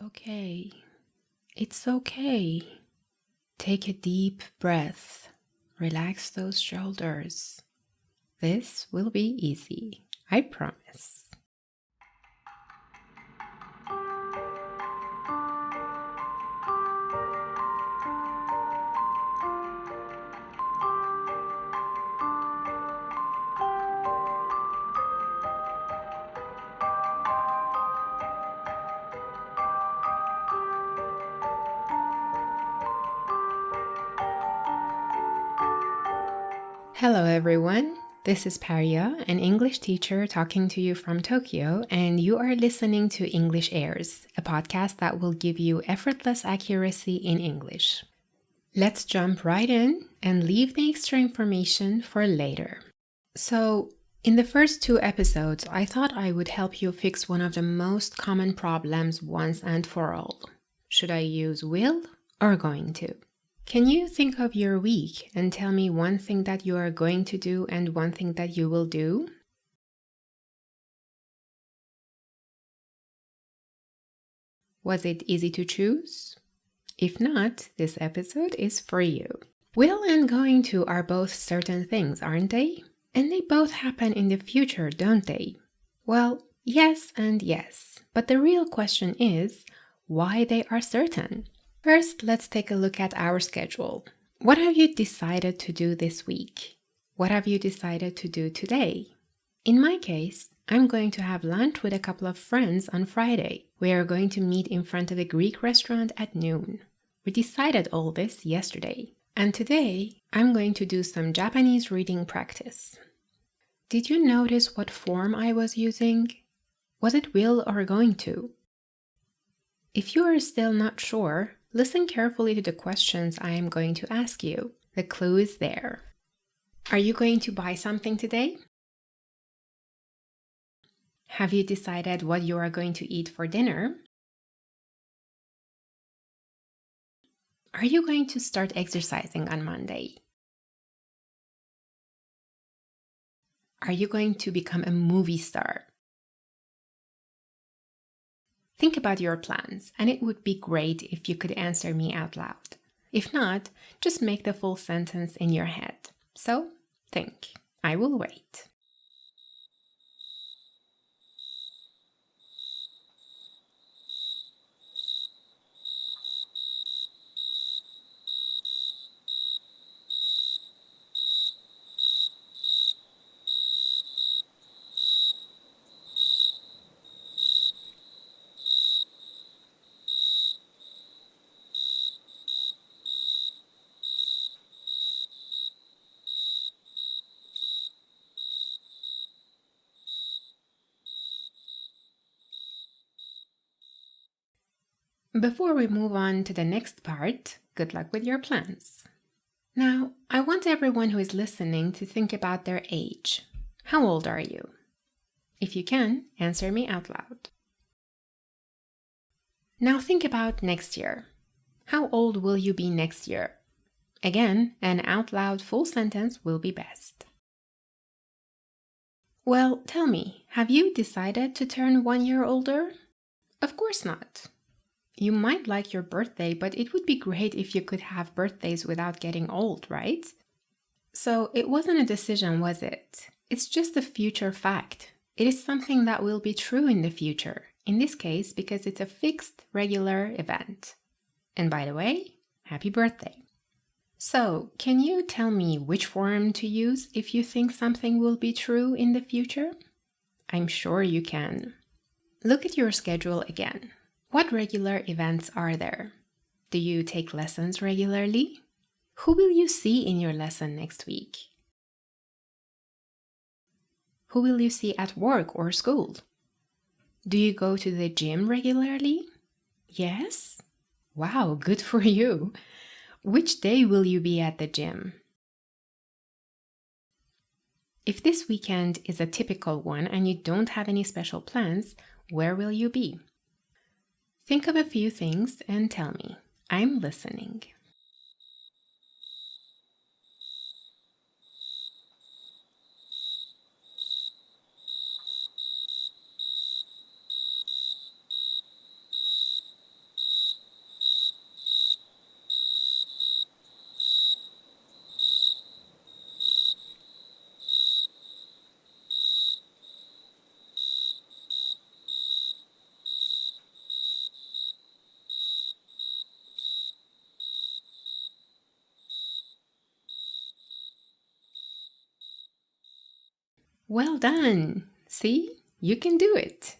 Okay. It's okay. Take a deep breath. Relax those shoulders. This will be easy, I promise. Hello everyone, this is Paria, an English teacher talking to you from Tokyo, and you are listening to English Airs, a podcast that will give you effortless accuracy in English. Let's jump right in and leave the extra information for later. So, in the first 2 episodes, I thought I would help you fix one of the most common problems once and for all. Should I use will or going to? Can you think of your week and tell me one thing that you are going to do and one thing that you will do? Was it easy to choose? If not, this episode is for you. Will and going to are both certain things, aren't they? And they both happen in the future, don't they? Well, yes and yes. But the real question is why they are certain. First, let's take a look at our schedule. What have you decided to do this week? What have you decided to do today? In my case, I'm going to have lunch with a couple of friends on Friday. We are going to meet in front of a Greek restaurant at noon. We decided all this yesterday. And today, I'm going to do some Japanese reading practice. Did you notice what form I was using? Was it will or going to? If you are still not sure, listen carefully to the questions I am going to ask you. The clue is there. Are you going to buy something today? Have you decided what you are going to eat for dinner? Are you going to start exercising on Monday? Are you going to become a movie star? Think about your plans, and it would be great if you could answer me out loud. If not, just make the full sentence in your head. So, think. I will wait. Before we move on to the next part, good luck with your plans. Now, I want everyone who is listening to think about their age. How old are you? If you can, answer me out loud. Now think about next year. How old will you be next year? Again, an out loud full sentence will be best. Well, tell me, have you decided to turn 1 year older? Of course not. You might like your birthday, but it would be great if you could have birthdays without getting old, right? So it wasn't a decision, was it? It's just a future fact. It is something that will be true in the future. In this case, because it's a fixed, regular event. And by the way, happy birthday. So, can you tell me which form to use if you think something will be true in the future? I'm sure you can. Look at your schedule again. What regular events are there? Do you take lessons regularly? Who will you see in your lesson next week? Who will you see at work or school? Do you go to the gym regularly? Yes? Wow, good for you. Which day will you be at the gym? If this weekend is a typical one and you don't have any special plans, where will you be? Think of a few things and tell me. I'm listening. Well done! See? You can do it!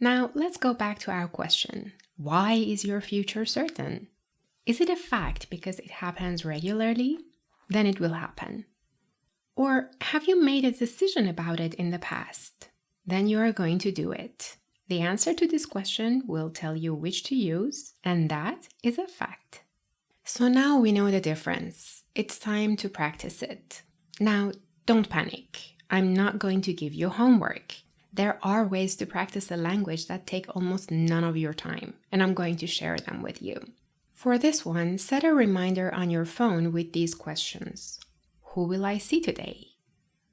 Now, let's go back to our question. Why is your future certain? Is it a fact because it happens regularly? Then it will happen. Or have you made a decision about it in the past? Then you are going to do it. The answer to this question will tell you which to use, and that is a fact. So now we know the difference. It's time to practice it. Now, don't panic. I'm not going to give you homework. There are ways to practice a language that take almost none of your time, and I'm going to share them with you. For this one, set a reminder on your phone with these questions. Who will I see today?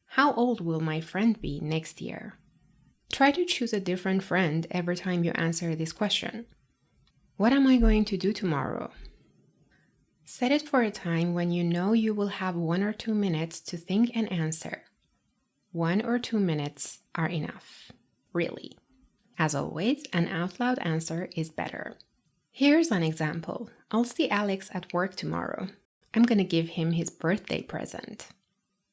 How old will my friend be next year? Try to choose a different friend every time you answer this question. What am I going to do tomorrow? Set it for a time when you know you will have 1 or 2 minutes to think and answer. 1 or 2 minutes are enough, really. As always, an out loud answer is better. Here's an example. I'll see Alex at work tomorrow. I'm going to give him his birthday present.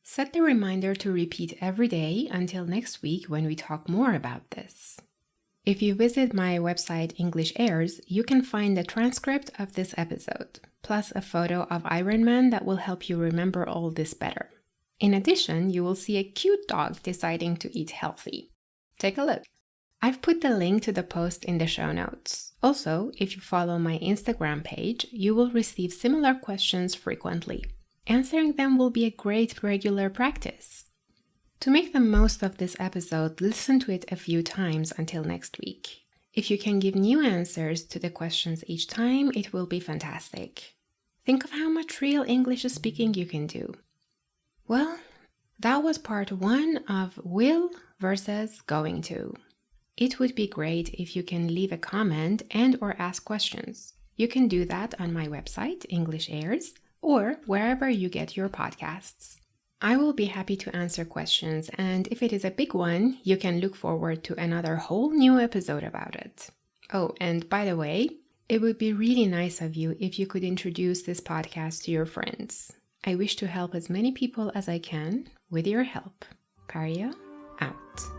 Set the reminder to repeat every day until next week when we talk more about this. If you visit my website English Airs, you can find a transcript of this episode, plus a photo of Iron Man that will help you remember all this better. In addition, you will see a cute dog deciding to eat healthy. Take a look. I've put the link to the post in the show notes. Also, if you follow my Instagram page, you will receive similar questions frequently. Answering them will be a great regular practice. To make the most of this episode, listen to it a few times until next week. If you can give new answers to the questions each time, it will be fantastic. Think of how much real English speaking you can do. Well, that was part 1 of will versus going to. It would be great if you can leave a comment and or ask questions. You can do that on my website, English Airs, or wherever you get your podcasts. I will be happy to answer questions, and if it is a big one, you can look forward to another whole new episode about it. Oh, and by the way, it would be really nice of you if you could introduce this podcast to your friends. I wish to help as many people as I can with your help. Karja, out.